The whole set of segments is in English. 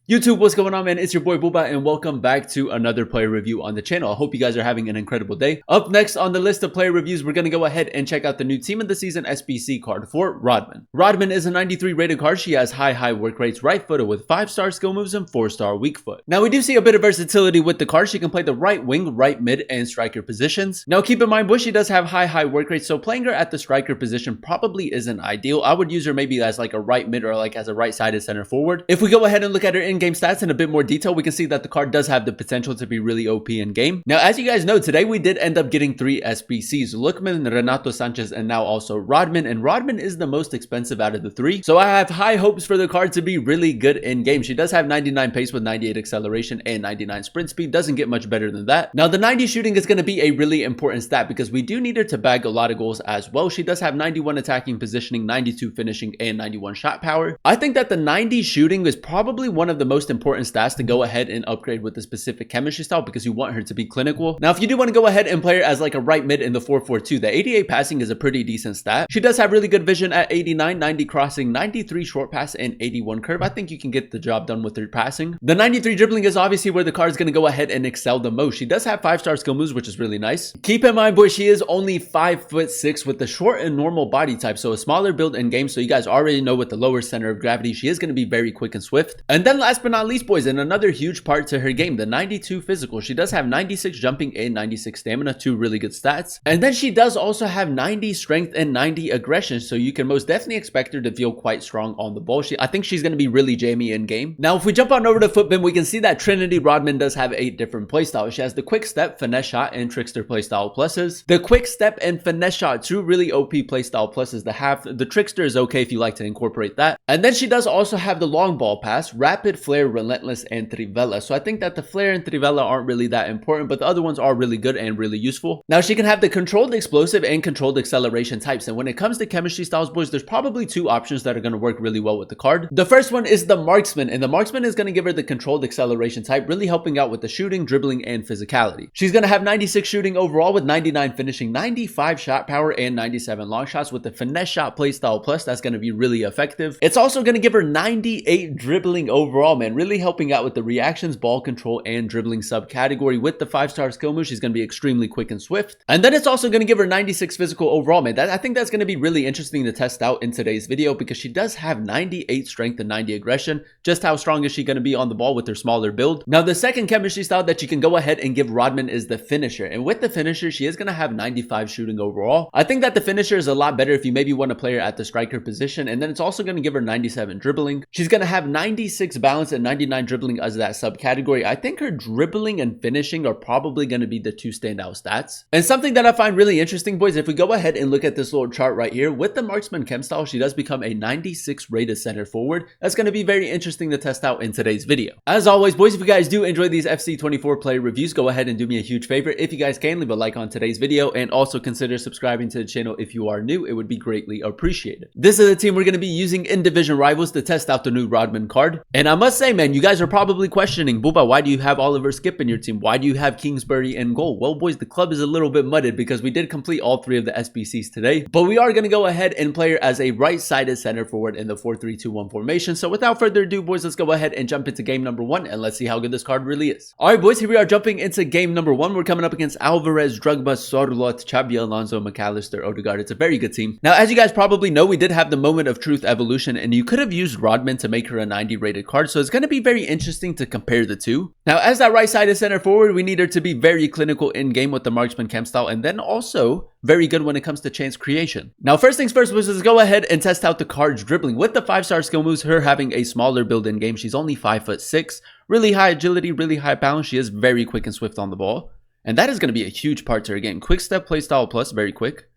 YouTube, what's going on, man? It's your boy Booba, and welcome back to another player review on the channel. I hope you guys are having an incredible day. Up next on the list of player reviews, we're going to go ahead and check out the new Team of the Season SBC card for Rodman. Rodman is a 93 rated card. She has high work rates, right footer with 5-star skill moves and 4-star weak foot. Now, we do see a bit of versatility with the card. She can play the right wing, right mid, and striker positions. Now, keep in mind, Bushy does have high work rates, so playing her at the striker position probably isn't ideal. I would use her maybe as like a right mid or like as a right-sided center forward. If we go ahead and look at her in-game stats in a bit more detail, we can see that the card does have the potential to be really OP in game. Now, as you guys know, today we did end up getting 3 SBCs, Lookman, Renato Sanchez, and now also Rodman, and Rodman is the most expensive out of the 3. So I have high hopes for the card to be really good in game. She does have 99 pace with 98 acceleration and 99 sprint speed. Doesn't get much better than that. Now, the 90 shooting is going to be a really important stat because we do need her to bag a lot of goals as well. She does have 91 attacking positioning, 92 finishing, and 91 shot power. I think that the 90 shooting is probably one of the most important stats to go ahead and upgrade with the specific chemistry style because you want her to be clinical. Now, if you do want to go ahead and play her as like a right mid in the 4-4-2, the 88 passing is a pretty decent stat. She does have really good vision at 89, 90 crossing, 93 short pass, and 81 curve. I think you can get the job done with her passing. The 93 dribbling is obviously where the card is going to go ahead and excel the most. She does have 5-star skill moves, which is really nice. Keep in mind, boys, she is only 5'6" with the short and normal body type, so a smaller build in game. So you guys already know with the lower center of gravity, she is going to be very quick and swift. And then last but not least, boys, and another huge part to her game, the 92 physical. She does have 96 jumping and 96 stamina, 2 really good stats. And then she does also have 90 strength and 90 aggression, so you can most definitely expect her to feel quite strong on the ball. I think she's going to be really jammy in game. Now, if we jump on over to Footbin, we can see that Trinity Rodman does have 8 different playstyles. She has the quick step, finesse shot, and trickster playstyle pluses. The quick step and finesse shot, 2 really OP playstyle pluses to have. The trickster is okay if you like to incorporate that. And then she does also have the long ball pass, rapid flare, relentless, and trivela. So I think that the flare and trivela aren't really that important, but the other ones are really good and really useful. Now, she can have the controlled explosive and controlled acceleration types. And when it comes to chemistry styles, boys, there's probably 2 options that are going to work really well with the card. The first one is the marksman, and the marksman is going to give her the controlled acceleration type, really helping out with the shooting, dribbling, and physicality. She's going to have 96 shooting overall with 99 finishing, 95 shot power, and 97 long shots with the finesse shot playstyle plus. That's going to be really effective. It's also going to give her 98 dribbling overall, man, really helping out with the reactions, ball control, and dribbling subcategory. With the 5-star skill move, she's going to be extremely quick and swift. And then it's also going to give her 96 physical overall, man. I think that's going to be really interesting to test out in today's video because she does have 98 strength and 90 aggression. Just how strong is she going to be on the ball with her smaller build? Now, the second chemistry style that you can go ahead and give Rodman is the finisher. And with the finisher, she is going to have 95 shooting overall. I think that the finisher is a lot better if you maybe want to play her at the striker position. And then it's also going to give her 97 dribbling. She's going to have 96 balance and 99 dribbling as that subcategory. I think her dribbling and finishing are probably going to be the 2 standout stats. And something that I find really interesting, boys, if we go ahead and look at this little chart right here, with the marksman chem style, she does become a 96 rated center forward. That's going to be very interesting to test out in today's video. As always, boys, if you guys do enjoy these FC24 player reviews, go ahead and do me a huge favor. If you guys can, leave a like on today's video and also consider subscribing to the channel if you are new. It would be greatly appreciated. This is the team we're going to be using in Division Rivals to test out the new Rodman card. And I must say, man, you guys are probably questioning, Booba, why do you have Oliver Skip in your team? Why do you have Kingsbury in goal? Well, boys, the club is a little bit mudded because we did complete all 3 of the SBCs today, but we are going to go ahead and play her as a right-sided center forward in the 4-3-2-1 formation. So without further ado, boys, let's go ahead and jump into game number 1 and let's see how good this card really is. All right, boys, here we are jumping into game number 1. We're coming up against Alvarez, Drogba, Sorloth, Xabi Alonso, McAllister, Odegaard. It's a very good team. Now, as you guys probably know, we did have the moment of truth evolution, and you could have used Rodman to make her a 90 rated card. So it's going to be very interesting to compare the 2. Now, as that right-sided center forward, we need her to be very clinical in game with the marksman chem style, and then also very good when it comes to chance creation. Now, first things first, let's go ahead and test out the card's dribbling. With the 5-star skill moves, her having a smaller build in game, she's only 5'6", really high agility, really high balance. She is very quick and swift on the ball, and that is going to be a huge part to her game. Quick step playstyle plus, very quick.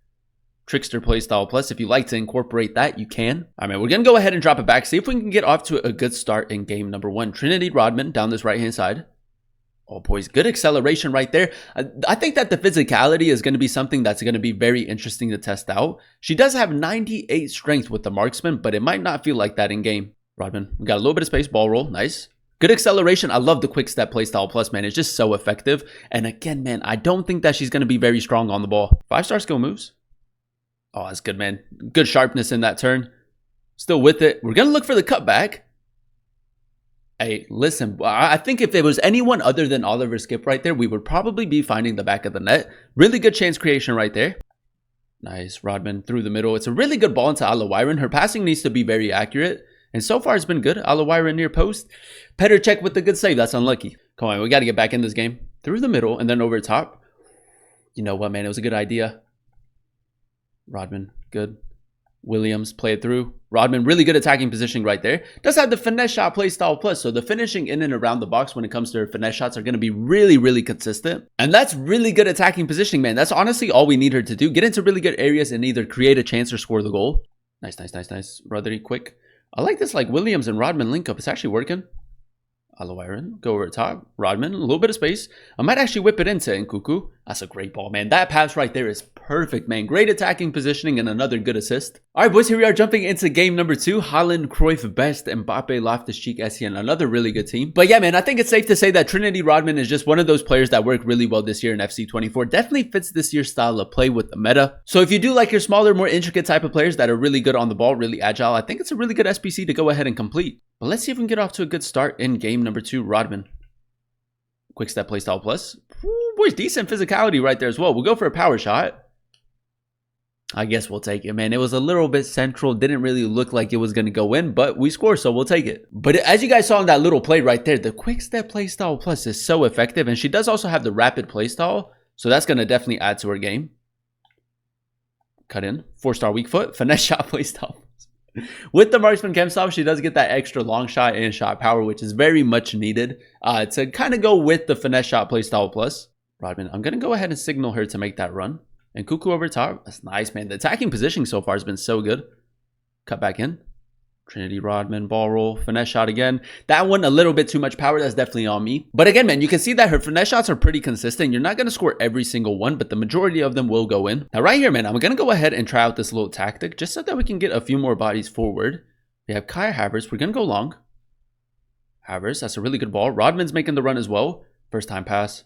Trickster playstyle plus, if you like to incorporate that, you can. All right, we're going to go ahead and drop it back, see if we can get off to a good start in game number 1. Trinity Rodman down this right-hand side. Oh, boys, good acceleration right there. I think that the physicality is going to be something that's going to be very interesting to test out. She does have 98 strength with the marksman, but it might not feel like that in game. Rodman, we got a little bit of space, ball roll, nice. Good acceleration. I love the quick step playstyle plus, man. It's just so effective. And again, man, I don't think that she's going to be very strong on the ball. 5-star skill moves. Oh, that's good, man. Good sharpness in that turn. Still with it. We're going to look for the cutback. Hey, listen, I think if it was anyone other than Oliver Skip right there, we would probably be finding the back of the net. Really good chance creation right there. Nice, Rodman through the middle. It's a really good ball into Alawiren. Her passing needs to be very accurate. And so far, it's been good. Alawiren near post. Petr Cech with the good save. That's unlucky. Come on, we got to get back in this game. Through the middle and then over top. You know what, man? It was a good idea. Rodman, good. Williams, play it through. Rodman, really good attacking positioning right there. Does have the finesse shot play style plus. So the finishing in and around the box when it comes to her finesse shots are going to be really, really consistent. And that's really good attacking positioning, man. That's honestly all we need her to do. Get into really good areas and either create a chance or score the goal. Nice, nice, nice, nice. Ruddery, quick. I like this like Williams and Rodman link up. It's actually working. Alawiren, go over top. Rodman, a little bit of space. I might actually whip it into Nkuku. That's a great ball, man. That pass right there is perfect, man. Great attacking positioning and another good assist. All right, boys, here we are jumping into game number 2. Haaland, Cruyff, Best, Mbappe, Loftus-Cheek, Essien, another really good team. But yeah, man, I think it's safe to say that Trinity Rodman is just one of those players that work really well this year in FC24. Definitely fits this year's style of play with the meta. So if you do like your smaller, more intricate type of players that are really good on the ball, really agile, I think it's a really good SBC to go ahead and complete. But let's see if we can get off to a good start in game number 2. Rodman. Quick step playstyle plus. Ooh, boys, decent physicality right there as well. We'll go for a power shot. I guess we'll take it, man. It was a little bit central. Didn't really look like it was going to go in, but we scored, so we'll take it. But as you guys saw in that little play right there, the quick step playstyle plus is so effective. And she does also have the rapid playstyle, so that's going to definitely add to her game. Cut in. 4-star weak foot. Finesse shot playstyle. With the marksman chem style, she does get that extra long shot and shot power, which is very much needed to kind of go with the finesse shot playstyle plus. Rodman, I'm going to go ahead and signal her to make that run. And Cuckoo over top. That's nice, man. The attacking positioning so far has been so good. Cut back in. Trinity Rodman, ball roll, finesse shot again. That one, a little bit too much power. That's definitely on me. But again, man, you can see that her finesse shots are pretty consistent. You're not going to score every single one, but the majority of them will go in. Now, right here, man, I'm going to go ahead and try out this little tactic just so that we can get a few more bodies forward. We have Kai Havertz. We're going to go long. Havertz, that's a really good ball. Rodman's making the run as well. First time pass.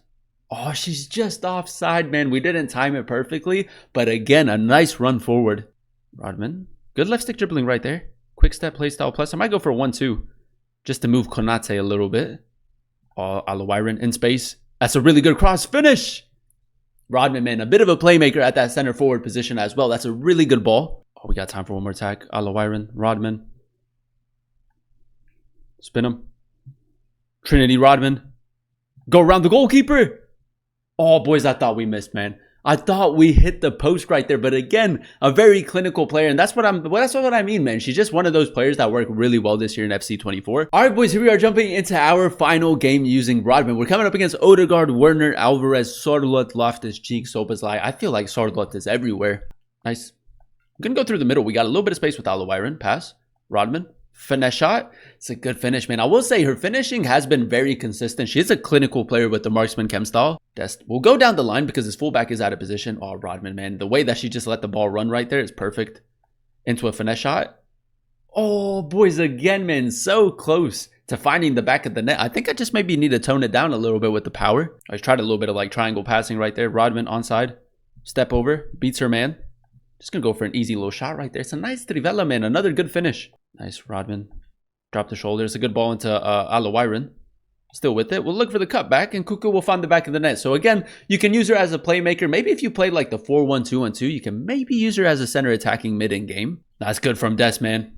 Oh, she's just offside, man. We didn't time it perfectly, but again, a nice run forward. Rodman, good left stick dribbling right there. Quick step playstyle plus. I might go for a 1-2 just to move Konate a little bit. Oh, Alawiren in space. That's a really good cross finish. Rodman, man, a bit of a playmaker at that center forward position as well. That's a really good ball. Oh, we got time for one more attack. Alawiren, Rodman. Spin him. Trinity Rodman. Go around the goalkeeper. Oh, boys, I thought we missed, man. I thought we hit the post right there, but again, a very clinical player, and that's what I mean, man. She's just one of those players that work really well this year in FC24. All right, boys, here we are jumping into our final game using Rodman. We're coming up against Odegaard, Werner, Alvarez, Sorloth, Loftus-Cheek, Szoboszlai. I feel like Sorloth is everywhere. Nice. I'm gonna go through the middle. We got a little bit of space with Alawiren. Pass. Rodman. Finesse shot. It's a good finish, man. I will say her finishing has been very consistent. She is a clinical player with the marksman chem style. Dest will go down the line because his fullback is out of position. Oh, Rodman, man. The way that she just let the ball run right there is perfect. Into a finesse shot. Oh, boys, again, man. So close to finding the back of the net. I think I just maybe need to tone it down a little bit with the power. I tried a little bit of like triangle passing right there. Rodman onside. Step over. Beats her man. Just going to go for an easy little shot right there. It's a nice trivela, man. Another good finish. Nice, Rodman. Drop the shoulder. It's a good ball into Alawiren. Still with it. We'll look for the cutback, and Cuckoo will find the back of the net. So again, you can use her as a playmaker. Maybe if you played like the 4-1-2-1-2, you can maybe use her as a center attacking mid in game. That's good from Des, man.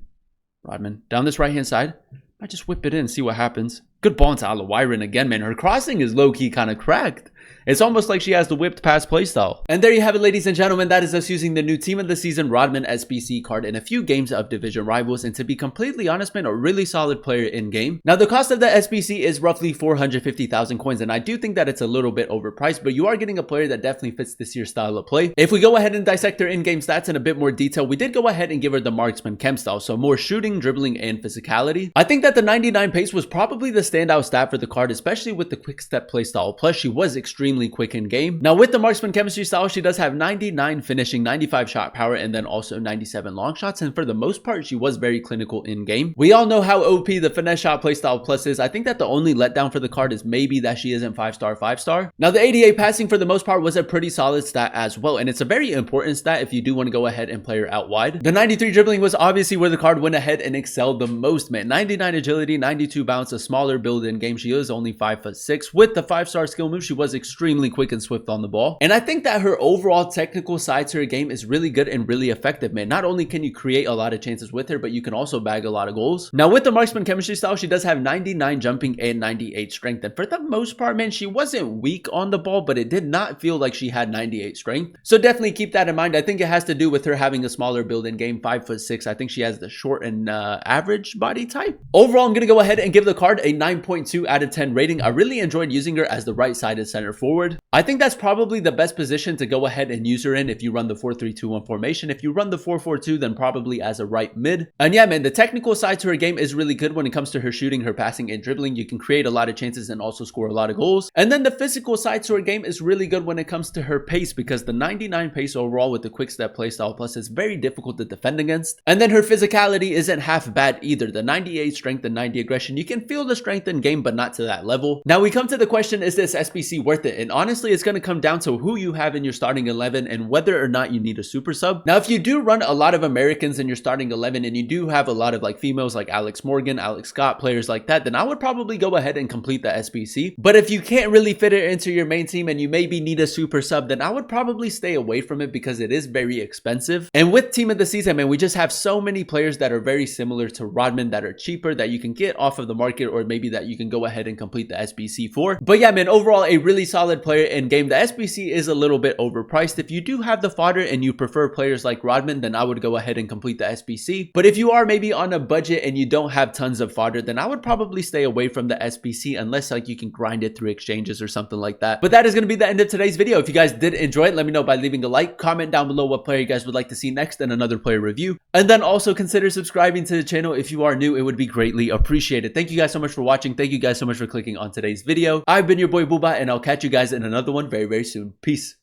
Rodman down this right-hand side. Might just whip it in, see what happens. Good ball into Alawiren again, man. Her crossing is low-key kind of cracked. It's almost like she has the whipped pass playstyle. And there you have it, ladies and gentlemen. That is us using the new team of the season Rodman SBC card in a few games of division rivals. And to be completely honest, man, a really solid player in game. Now, the cost of the SBC is roughly 450,000 coins. And I do think that it's a little bit overpriced, but you are getting a player that definitely fits this year's style of play. If we go ahead and dissect her in-game stats in a bit more detail, we did go ahead and give her the marksman chem style. So more shooting, dribbling, and physicality. I think that the 99 pace was probably the standout stat for the card, especially with the quick step playstyle. Plus, she was extremely extremely quick in game. Now with the marksman chemistry style, she does have 99 finishing, 95 shot power, and then also 97 long shots. And for the most part, she was very clinical in game. We all know how OP the finesse shot playstyle plus is. I think that the only letdown for the card is maybe that she isn't 5-star. Now the 88 passing for the most part was a pretty solid stat as well, and it's a very important stat if you do want to go ahead and play her out wide. The 93 dribbling was obviously where the card went ahead and excelled the most, man. 99 agility, 92 bounce, a smaller build in game. She is only 5'6". With the 5-star skill move, she was extremely quick and swift on the ball. And I think that her overall technical side to her game is really good and really effective, man. Not only can you create a lot of chances with her, but you can also bag a lot of goals. Now with the marksman chemistry style, she does have 99 jumping and 98 strength. And for the most part, man, she wasn't weak on the ball, but it did not feel like she had 98 strength. So definitely keep that in mind. I think it has to do with her having a smaller build in game, 5'6". I think she has the short and average body type. Overall, I'm going to go ahead and give the card a 9.2 out of 10 rating. I really enjoyed using her as the right-sided center forward. I think that's probably the best position to go ahead and use her in if you run the 4-3-2-1 formation. If you run the 4-4-2, then probably as a right mid. And yeah, man, the technical side to her game is really good when it comes to her shooting, her passing, and dribbling. You can create a lot of chances and also score a lot of goals. And then the physical side to her game is really good when it comes to her pace, because the 99 pace overall with the quick step playstyle plus is very difficult to defend against. And then her physicality isn't half bad either. The 98 strength and 90 aggression, you can feel the strength in game, but not to that level. Now we come to the question, is this SBC worth it? And honestly, it's going to come down to who you have in your starting 11 and whether or not you need a super sub. Now, if you do run a lot of Americans in your starting 11 and you do have a lot of like females like Alex Morgan, Alex Scott, players like that, then I would probably go ahead and complete the SBC. But if you can't really fit it into your main team and you maybe need a super sub, then I would probably stay away from it because it is very expensive. And with team of the season, man, we just have so many players that are very similar to Rodman that are cheaper that you can get off of the market, or maybe that you can go ahead and complete the SBC for. But yeah, man, overall a really solid player in game. The SBC is a little bit overpriced. If you do have the fodder and you prefer players like Rodman, then I would go ahead and complete the SBC. But if you are maybe on a budget and you don't have tons of fodder, then I would probably stay away from the SBC unless like you can grind it through exchanges or something like that. But that is going to be the end of today's video. If you guys did enjoy it, let me know by leaving a like, comment down below what player you guys would like to see next in another player review, and then also consider subscribing to the channel if you are new. It would be greatly appreciated. Thank you guys so much for watching. Thank you guys so much for clicking on today's video. I've been your boy Booba, and I'll catch you guys in another one very, very soon. Peace.